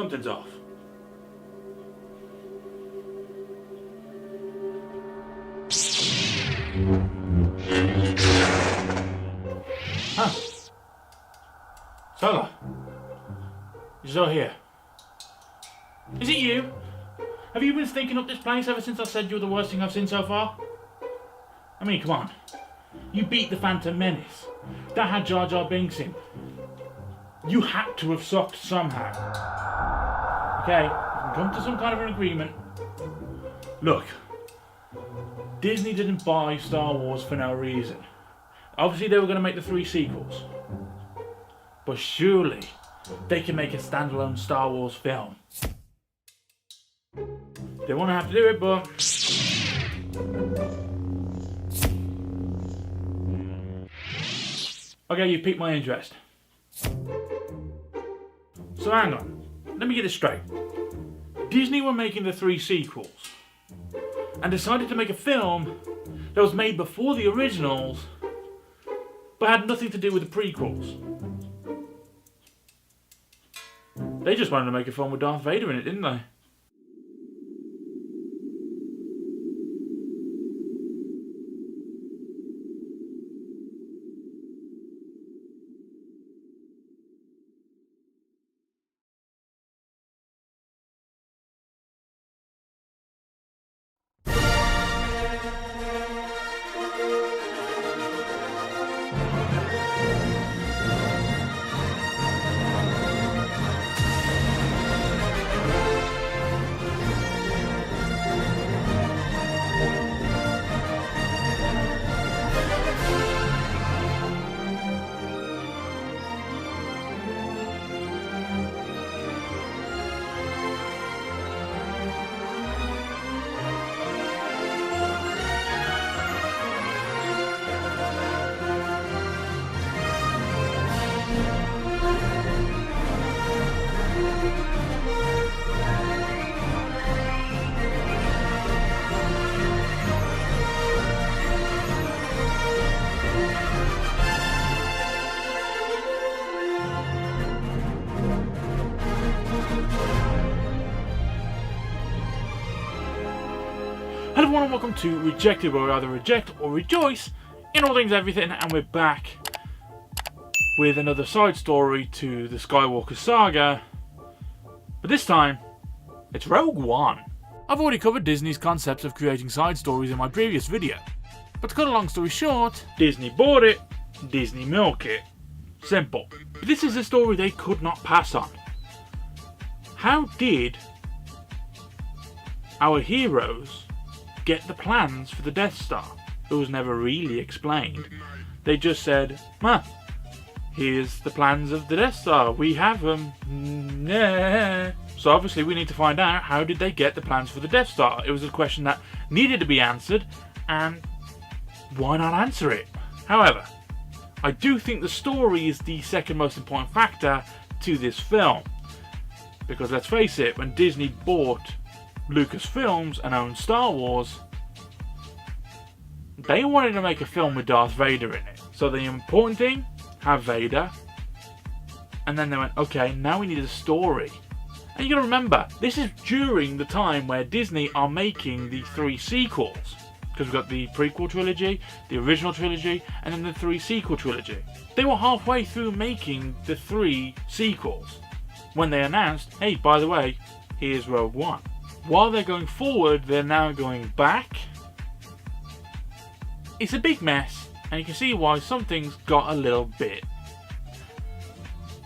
Something's off. Huh. Saga. You're still here. Is it you? Have you been stinking up this place ever since I said you're the worst thing I've seen so far? I mean, come on. You beat the Phantom Menace. That had Jar Jar Binks in. You had to have sucked somehow. Okay, we can come to some kind of an agreement. Look, Disney didn't buy Star Wars for no reason. Obviously they were going to make the 3 sequels. But surely they can make a standalone Star Wars film. They won't have to do it, but... Okay, you piqued my interest. So hang on, let me get this straight. Disney were making the 3 sequels and decided to make a film that was made before the originals but had nothing to do with the prequels. They just wanted to make a film with Darth Vader in it, didn't they? Hello everyone and welcome to Rejected, where we either reject or rejoice in all things everything, and we're back with another side story to the Skywalker Saga, but this time it's Rogue One. I've already covered Disney's concepts of creating side stories in my previous video, but to cut a long story short, Disney bought it, Disney milk it. Simple. But this is a story they could not pass on. How did our heroes get the plans for the Death Star? It was never really explained. They just said, here's the plans of the Death Star, we have them. Nah. So obviously we need to find out, how did they get the plans for the Death Star? It was a question that needed to be answered, and why not answer it? However, I do think the story is the second most important factor to this film. Because let's face it, when Disney bought Lucasfilms and owned Star Wars, they wanted to make a film with Darth Vader in it. So the important thing, have Vader. And then they went, okay, now we need a story. And you gotta remember, this is during the time where Disney are making the 3 sequels. Because we've got the prequel trilogy, the original trilogy, and then the 3 sequel trilogy. They were halfway through making the 3 sequels when they announced, hey, by the way, here's Rogue One. While they're going forward, they're now going back. It's a big mess, and you can see why some things got a little bit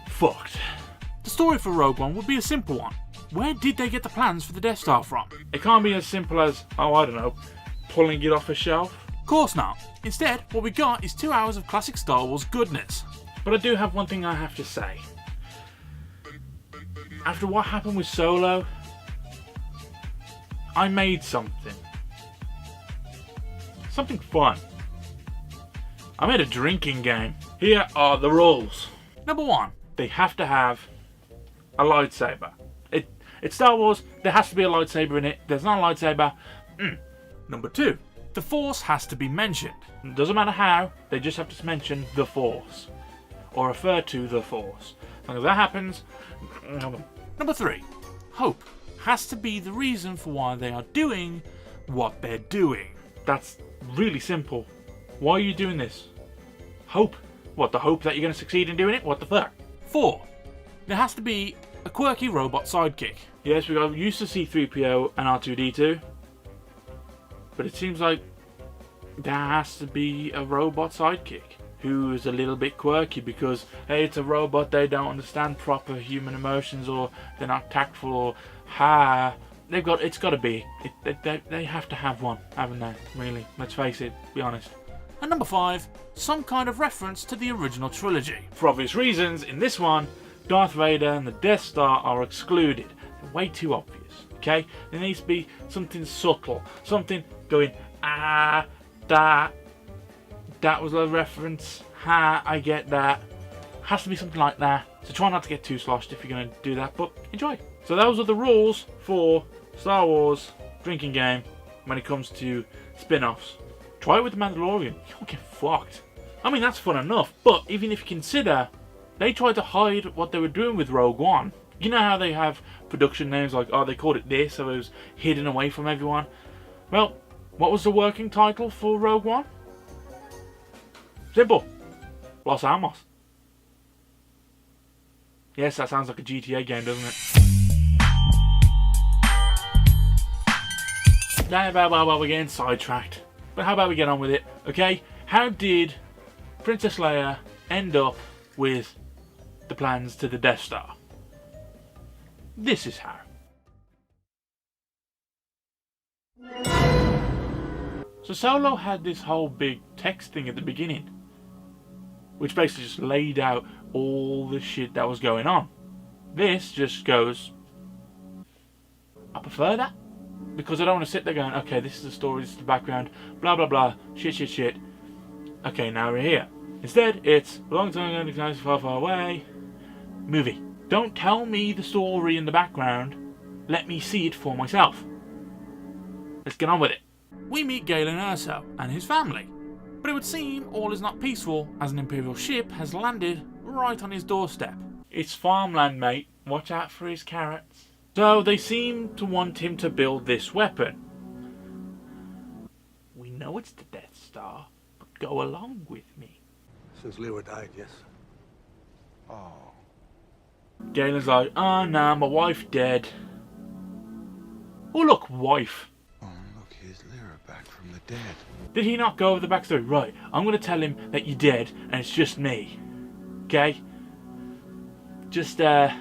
fucked. The story for Rogue One would be a simple one. Where did they get the plans for the Death Star from? It can't be as simple as, oh, I don't know, pulling it off a shelf. Of course not. Instead, what we got is 2 hours of classic Star Wars goodness. But I do have one thing I have to say. After what happened with Solo, I made something fun. I made a drinking game. Here are the rules. Number 1, they have to have a lightsaber. It's Star Wars, there has to be a lightsaber in it. If there's not a lightsaber, Number 2, the Force has to be mentioned. It doesn't matter how, they just have to mention the Force. Or refer to the Force. As long as that happens, Number 3. Hope has to be the reason for why they are doing what they're doing. That's really simple. Why are you doing this? Hope. What, the hope that you're going to succeed in doing it? What the fuck? 4. There has to be a quirky robot sidekick. Yes, we got used to C-3PO and R2-D2, but it seems like there has to be a robot sidekick who is a little bit quirky because, hey, it's a robot, they don't understand proper human emotions, or they're not tactful, or it's got to be. They have to have one, haven't they? Really, let's face it, be honest. And number 5, some kind of reference to the original trilogy. For obvious reasons, in this one, Darth Vader and the Death Star are excluded. They're way too obvious, okay? There needs to be something subtle, something going, that was a reference, I get that. Has to be something like that. So try not to get too sloshed if you're going to do that, but enjoy. So those are the rules for Star Wars drinking game when it comes to spin-offs. Try it with The Mandalorian, you'll get fucked. I mean, that's fun enough, but even if you consider, they tried to hide what they were doing with Rogue One. You know how they have production names like, oh, they called it this, so it was hidden away from everyone. Well, what was the working title for Rogue One? Simple. Los Alamos. Yes, that sounds like a GTA game, doesn't it? Well, we're getting sidetracked. But how about we get on with it, okay? How did Princess Leia end up with the plans to the Death Star? This is how. So Solo had this whole big text thing at the beginning, which basically just laid out all the shit that was going on. This just goes, I prefer that, because I don't want to sit there going, okay, this is the story, this is the background, blah blah blah, shit. Okay, now we're here. Instead, it's a long time ago, far, far away. Movie. Don't tell me the story in the background. Let me see it for myself. Let's get on with it. We meet Galen Erso and his family, but it would seem all is not peaceful as an Imperial ship has landed right on his doorstep. It's farmland, mate. Watch out for his carrots. So they seem to want him to build this weapon. We know it's the Death Star, but go along with me. Since Lyra died, yes. Oh. Galen's like, oh no, my wife dead. Oh look, wife. Oh look, here's Lyra back from the dead. Did he not go over the backstory? Right, I'm going to tell him that you're dead and it's just me. Okay? Just don't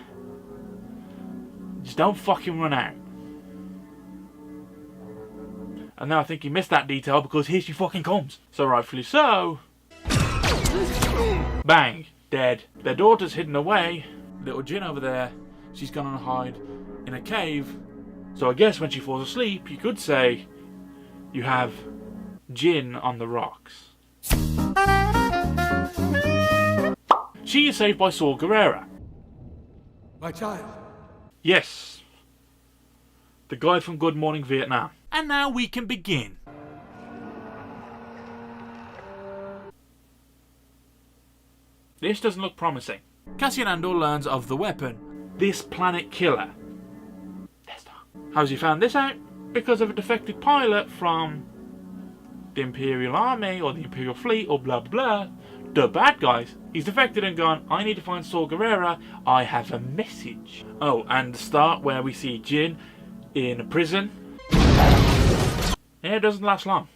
fucking run out. And now I think he missed that detail because here she fucking comes. So rightfully so. Bang. Dead. Their daughter's hidden away. Little Jin over there, she's gone and hide in a cave. So I guess when she falls asleep, you could say you have Jin on the rocks. She is saved by Saw Gerrera. My child. Yes. The guy from Good Morning Vietnam. And now we can begin. This doesn't look promising. Cassian Andor learns of the weapon. This planet killer. How's he found this out? Because of a defected pilot from the Imperial Army or the Imperial Fleet or blah blah. The bad guys. He's defected and gone, I need to find Saw Gerrera. I have a message. Oh, and the start where we see Jin in a prison. Yeah, it doesn't last long.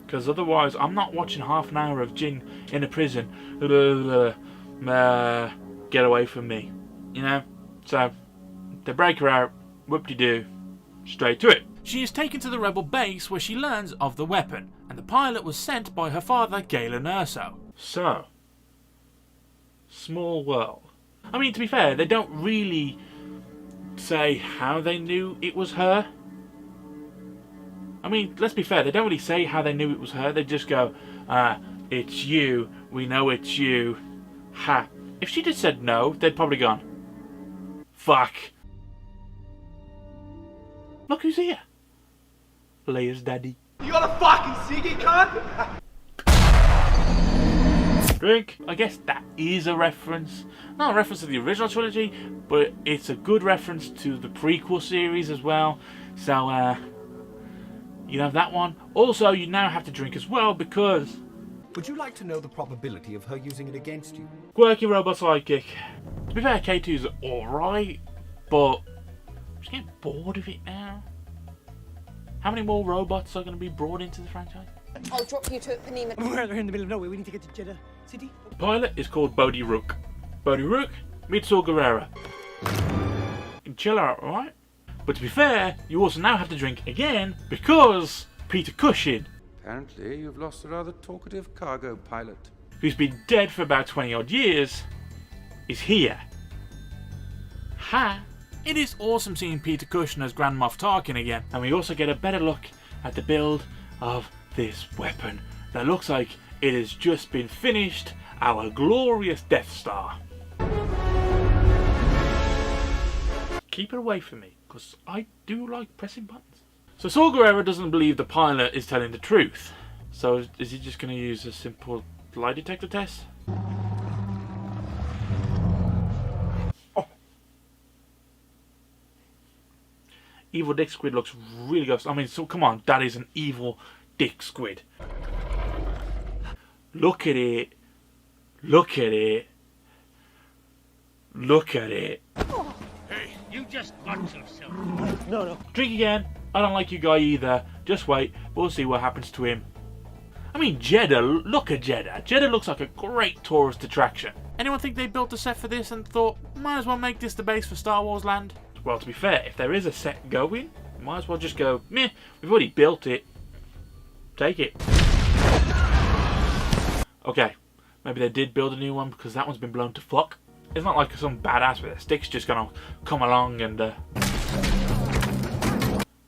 Because otherwise, I'm not watching half an hour of Jin in a prison. Get away from me. You know? So, they break her out. Whoop-de-doo. Straight to it. She is taken to the rebel base where she learns of the weapon, and the pilot was sent by her father, Galen Erso. So, small world. I mean, to be fair, they don't really say how they knew it was her. I mean, let's be fair, they don't really say how they knew it was her. They just go, it's you, we know it's you. Ha. If she just said no, they'd probably gone, fuck. Look who's here. Leia's daddy. You got a fucking ciggy, cunt? Drink. I guess that is a reference. Not a reference to the original trilogy, but it's a good reference to the prequel series as well. So, you have that one. Also, you now have to drink as well because... Would you like to know the probability of her using it against you? Quirky robot sidekick. To be fair, K2's alright, but I'm just getting bored of it now. How many more robots are going to be brought into the franchise? I'll drop you to Panema. We're in the middle of nowhere. We need to get to Jeddah City. The pilot is called Bodhi Rook. Bodhi Rook meets Saw Gerrera. Chill out, alright? But to be fair, you also now have to drink again because Peter Cushing, Apparently, you've lost a rather talkative cargo pilot. who's been dead for about 20 odd years, is here. Ha! It is awesome seeing Peter Cushing as Grand Moff Tarkin again, and we also get a better look at the build of this weapon that looks like it has just been finished, our glorious Death Star. Keep it away from me, because I do like pressing buttons. So Saw Gerrera doesn't believe the pilot is telling the truth. So is he just going to use a simple lie detector test? Oh. Evil Dick Squid looks really good. I mean, so come on, that is an evil Dick Squid. Look at it. Look at it. Look at it. Hey, you just got yourself. No. Drink again. I don't like you guy either. Just wait. We'll see what happens to him. I mean, Jeddah. Look at Jeddah. Jeddah looks like a great tourist attraction. Anyone think they built a set for this and thought, might as well make this the base for Star Wars Land? Well, to be fair, if there is a set going, might as well just go, meh, we've already built it. Take it. Okay, maybe they did build a new one because that one's been blown to fuck. It's not like some badass with a stick's just gonna come along and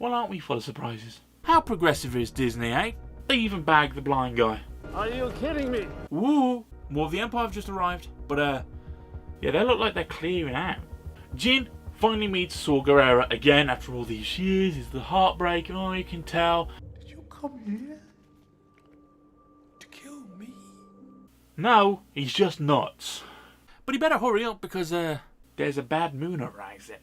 well, aren't we full of surprises? How progressive is Disney, eh? They even bagged the blind guy. Are you kidding me? Woo! More of the Empire have just arrived, but yeah, they look like they're clearing out. Jin finally meets Saw Gerrera again after all these years. It's the heartbreak, oh, you can tell. Did you come here to kill me? No, he's just nuts. But he better hurry up because there's a bad moon arising.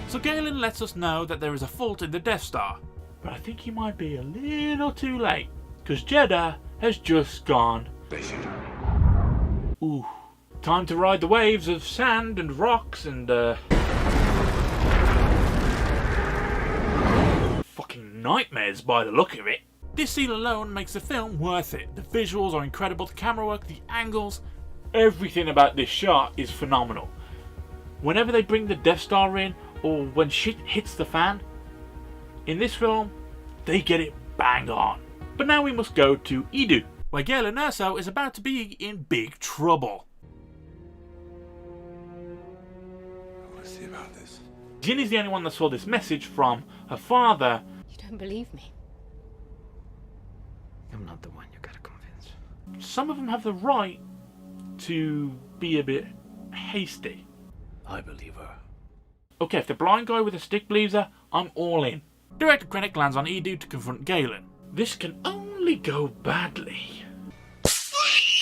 So Galen lets us know that there is a fault in the Death Star. But I think he might be a little too late, because Jeddah has just gone. Ooh. Time to ride the waves of sand and rocks and fucking nightmares by the look of it. This scene alone makes the film worth it. The visuals are incredible, the camera work, the angles, everything about this shot is phenomenal. Whenever they bring the Death Star in, or when shit hits the fan, in this film, they get it bang on. But now we must go to Edu, where Galen Erso is about to be in big trouble. I want to see about this. Jin is the only one that saw this message from her father. You don't believe me? I'm not the one you gotta convince. Some of them have the right to be a bit hasty. I believe her. Okay, if the blind guy with a stick believes her, I'm all in. Director Krennic lands on Edu to confront Galen. This can only go badly.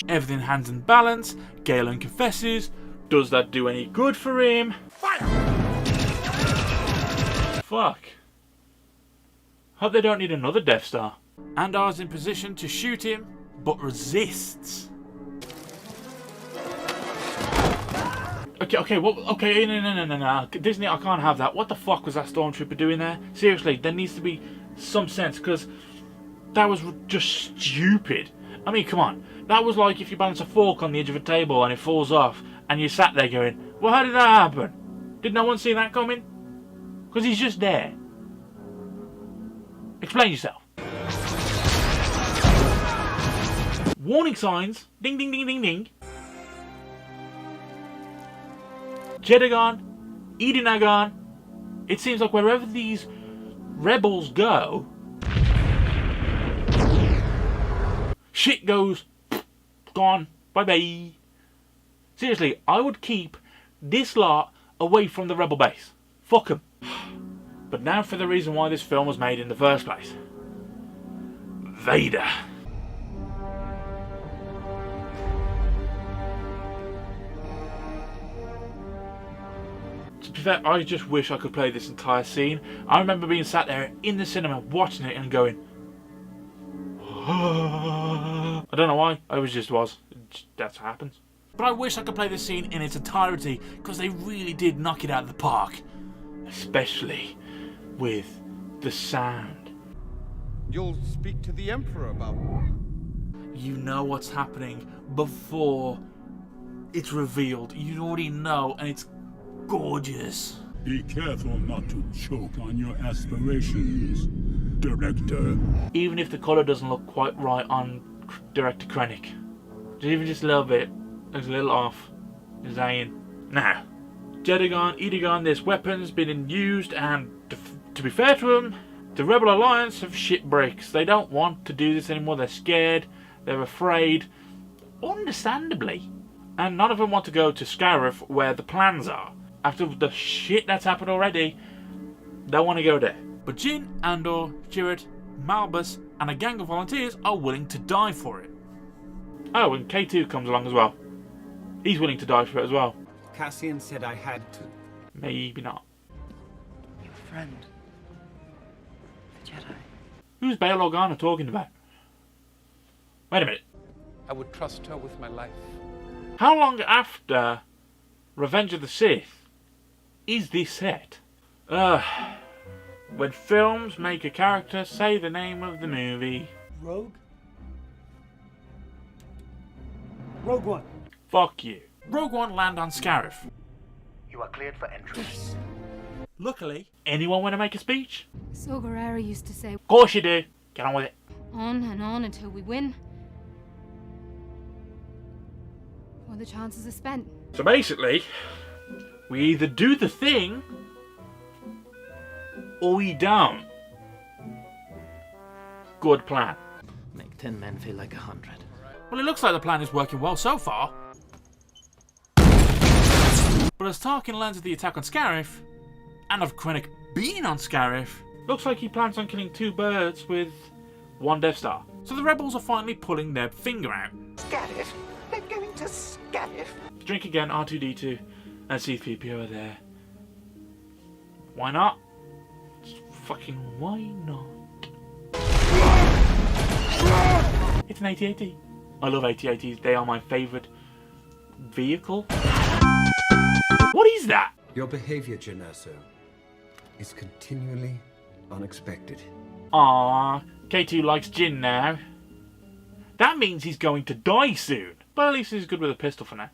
Everything hands in balance, Galen confesses. Does that do any good for him? Fire! Fuck. Hope they don't need another Death Star. Andar's in position to shoot him, but resists. Okay, no. Disney, I can't have that. What the fuck was that stormtrooper doing there? Seriously, there needs to be some sense, because that was just stupid. I mean, come on. That was like if you balance a fork on the edge of a table and it falls off, and you sat there going, well, how did that happen? Did no one see that coming? Because he's just there. Explain yourself. Warning signs. Ding, ding, ding, ding, ding. Jeddah gone, Eden gone. It seems like wherever these rebels go, shit goes gone. Bye bye. Seriously, I would keep this lot away from the rebel base. Fuck them. But now for the reason why this film was made in the first place. Vader. To be fair, I just wish I could play this entire scene. I remember being sat there in the cinema watching it and going, I don't know why, that's what happens. But I wish I could play this scene in its entirety, because they really did knock it out of the park. Especially with the sound. You'll speak to the Emperor about... You know what's happening before it's revealed. You already know, and it's gorgeous. Be careful not to choke on your aspirations, Director. Even if the colour doesn't look quite right on Director Krennic, just a little bit, looks a little off. Just saying. Now, Jedigon, Edigon, this weapon's been used, and to be fair to them, the Rebel Alliance have shit bricks. They don't want to do this anymore. They're scared. They're afraid. Understandably. And none of them want to go to Scarif, where the plans are. After the shit that's happened already, they want to go there. But Jyn, Andor, Chirrut, Malbus, and a gang of volunteers are willing to die for it. Oh, and K2 comes along as well. He's willing to die for it as well. Cassian said I had to. Maybe not. Your friend. The Jedi. Who's Bail Organa talking about? Wait a minute. I would trust her with my life. How long after Revenge of the Sith is this set? When films make a character say the name of the movie. Rogue? Rogue One. Fuck you. Rogue One land on Scarif. You are cleared for entry. Luckily, anyone want to make a speech? Saw Gerrera used to say, Of course you do. Get on with it. on and on until we win. Or the chances are spent. So basically, we either do the thing, or we don't. Good plan. Make 10 men feel like 100. Well, it looks like the plan is working well so far. But as Tarkin lands at the attack on Scarif, and of Krennic being on Scarif, looks like he plans on killing 2 birds with 1 Death Star. So the rebels are finally pulling their finger out. Scarif? They're going to Scarif? Drink again, R2-D2 and C-3PO are there. Why not? Fucking why not? It's an AT-AT. I love AT-ATs. They are my favourite vehicle. What is that? Your behavior, Jyn Erso, is continually unexpected. Aww, K2 likes Jyn now. That means he's going to die soon. But at least he's good with a pistol for now.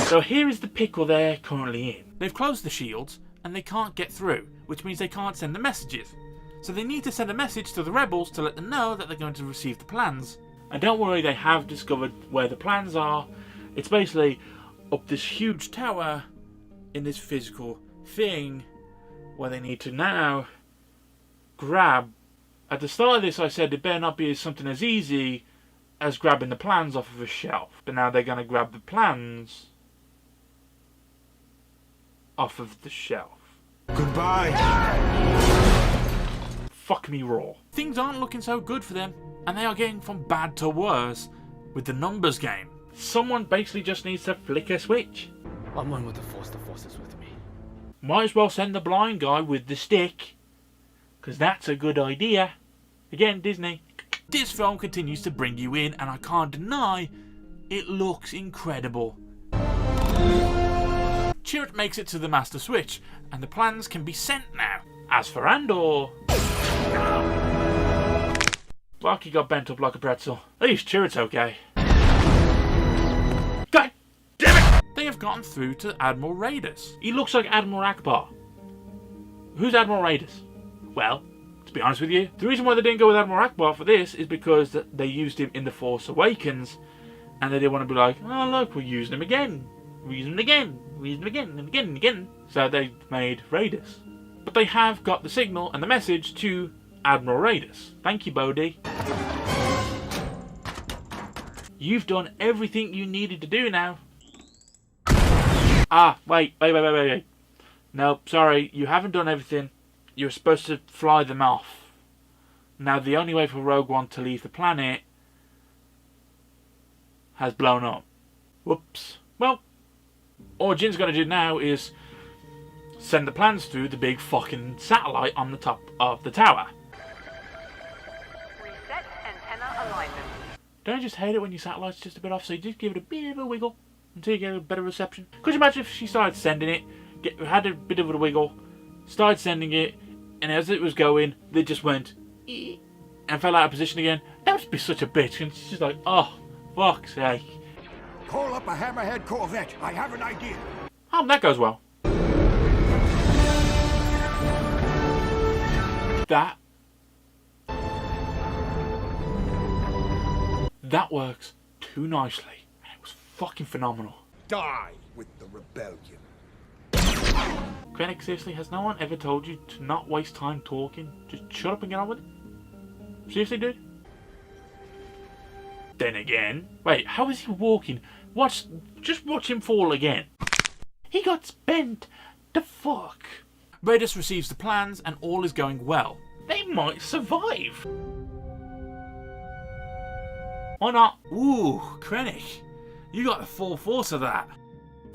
So here is the pickle they're currently in. They've closed the shields and they can't get through, which means they can't send the messages. So they need to send a message to the rebels to let them know that they're going to receive the plans. And don't worry, they have discovered where the plans are. It's basically up this huge tower in this physical thing where they need to now grab. At the start of this I said it better not be something as easy as grabbing the plans off of a shelf. But now they're going to grab the plans off of the shelf. Goodbye! Fuck me raw. Things aren't looking so good for them, and they are getting from bad to worse with the numbers game. Someone basically just needs to flick a switch. I'm one with the Force is with me. Might as well send the blind guy with the stick, because that's a good idea. Again, Disney. This film continues to bring you in, and I can't deny it looks incredible. Chirrut makes it to the Master Switch, and the plans can be sent now. As for Andor... Fuck, he got bent up like a pretzel. At least Chirrut's okay. God damn it! They have gotten through to Admiral Raiders. He looks like Admiral Akbar. Who's Admiral Raiders? Well, to be honest with you, the reason why they didn't go with Admiral Akbar for this is because they used him in The Force Awakens, and they didn't want to be like, oh look, we're using him again. We're using him again. We're using him again and again and again. So they made Raiders. But they have got the signal and the message to Admiral Raiders. Thank you, Bodhi. You've done everything you needed to do now. Ah, wait. No, sorry, you haven't done everything. You're supposed to fly them off. Now the only way for Rogue One to leave the planet has blown up. Whoops. Well, all Jin's got to do now is send the plans through the big fucking satellite on the top of the tower. Reset antenna alignment. Don't you just hate it when your satellite's just a bit off, so you just give it a bit of a wiggle until you get a better reception? Could you imagine if she started sending it, had a bit of a wiggle, started sending it, and as it was going, they just went and fell out of position again? That would be such a bitch. And she's just like, oh, fuck's sake. Call up a Hammerhead Corvette. I have an idea. Oh, that goes well. That works too nicely. And it was fucking phenomenal. Die with the rebellion. Krennic, seriously, has no one ever told you to not waste time talking? Just shut up and get on with it? Seriously, dude? Then again, wait, how is he walking? Just watch him fall again. He got bent. The fuck? Raiders receives the plans and all is going well. They might survive. Why not? Ooh, Krennic, you got the full force of that.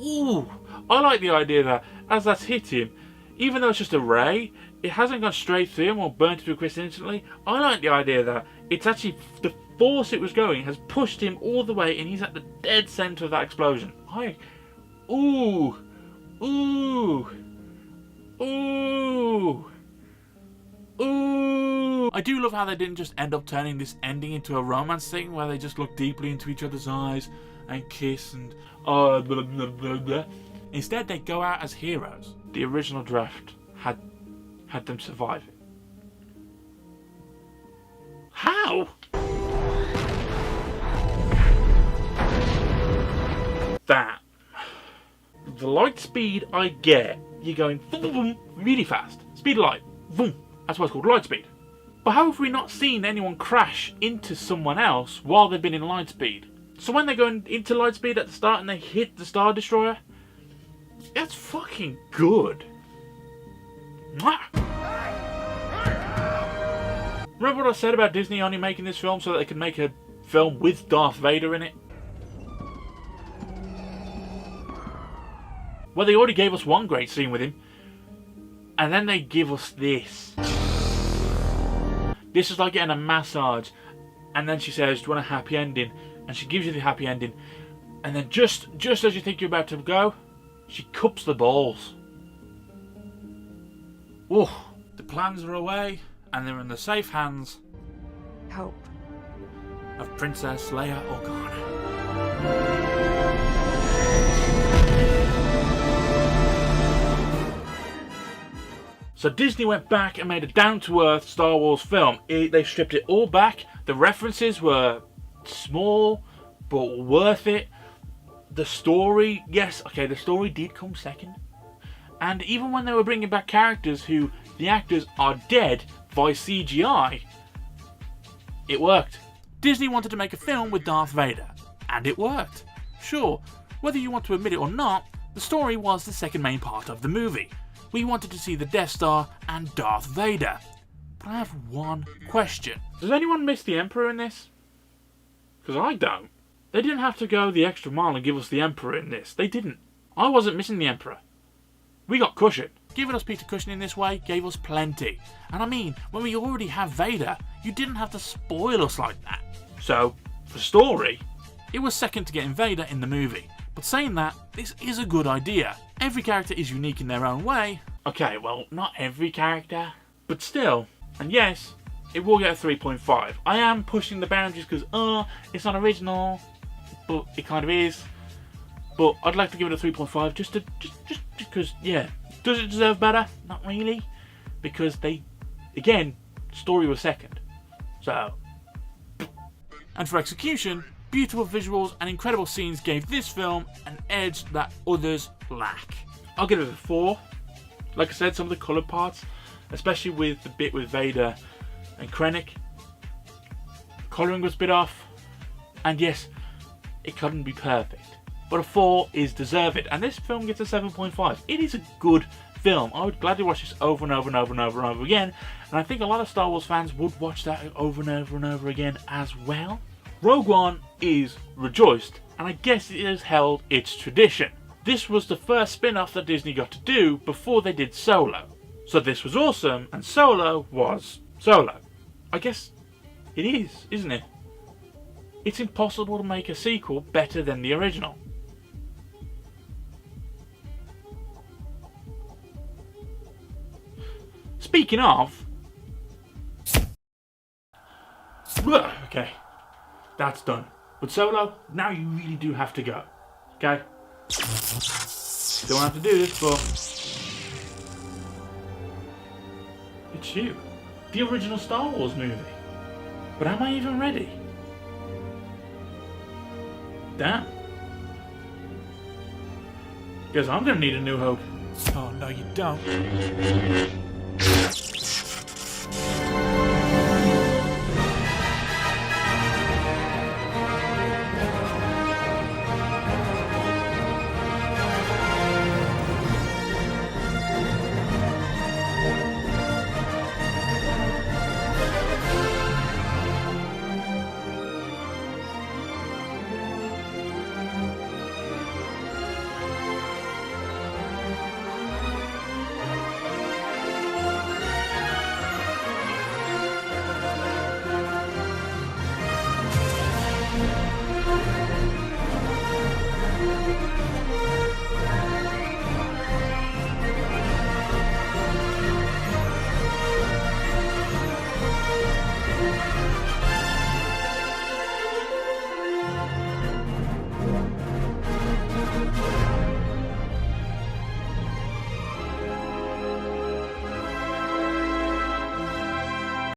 Ooh, I like the idea that as that's hit him, even though it's just a ray, it hasn't gone straight through him or burnt to a crisp instantly. I like the idea that it's actually the force it was going has pushed him all the way and he's at the dead centre of that explosion. Ooh. I do love how they didn't just end up turning this ending into a romance thing where they just look deeply into each other's eyes and kiss and blah, blah, blah, blah. Instead, they go out as heroes. The original draft had them survive it. How? That. The light speed I get, you're going boom, really fast. Speed of light. Boom. That's why it's called light speed. But how have we not seen anyone crash into someone else while they've been in light speed? So when they're going into light speed at the start and they hit the Star Destroyer, that's fucking good. Mwah. Remember what I said about Disney only making this film so that they could make a film with Darth Vader in it? Well, they already gave us one great scene with him, and then they give us this. This is like getting a massage, and then she says, do you want a happy ending? And she gives you the happy ending, and then just as you think you're about to go, she cups the balls. Whoa, the plans are away, and they're in the safe hands Hope. of Princess Leia Organa. So Disney went back and made a down-to-earth Star Wars film. They stripped it all back. The references were small, but worth it. The story, yes, okay, the story did come second. And even when they were bringing back characters who the actors are dead by CGI, it worked. Disney wanted to make a film with Darth Vader, and it worked. Sure, whether you want to admit it or not, the story was the second main part of the movie. We wanted to see the Death Star and Darth Vader. But I have one question. Does anyone miss the Emperor in this? Because I don't. They didn't have to go the extra mile and give us the Emperor in this. They didn't. I wasn't missing the Emperor. We got Cushing. Giving us Peter Cushing in this way gave us plenty. And I mean, when we already have Vader, you didn't have to spoil us like that. So, for story, it was second to getting Vader in the movie. But saying that, this is a good idea. Every character is unique in their own way. Okay, well, not every character, but still. And yes, it will get a 3.5. I am pushing the boundaries because, it's not original, but it kind of is. But I'd like to give it a 3.5 just because, yeah. Does it deserve better? Not really. Because again, story was second. So. And for execution, beautiful visuals and incredible scenes gave this film an edge that others lack. I'll give it a 4. Like I said, some of the coloured parts, especially with the bit with Vader and Krennic, colouring was a bit off. And yes, it couldn't be perfect. But a 4 is deserved. And this film gets a 7.5. It is a good film. I would gladly watch this over and over and over and over and over again, and I think a lot of Star Wars fans would watch that over and over and over again as well. Rogue One is rejoiced, and I guess it has held its tradition. This was the first spin-off that Disney got to do before they did Solo. So this was awesome, and Solo was Solo. I guess it is, isn't it? It's impossible to make a sequel better than the original. Speaking of... Okay, that's done. But Solo, now you really do have to go. Okay? Don't have to do this, but... It's you. The original Star Wars movie. But am I even ready? Damn. Guess I'm gonna need a new hope. Oh, no, you don't.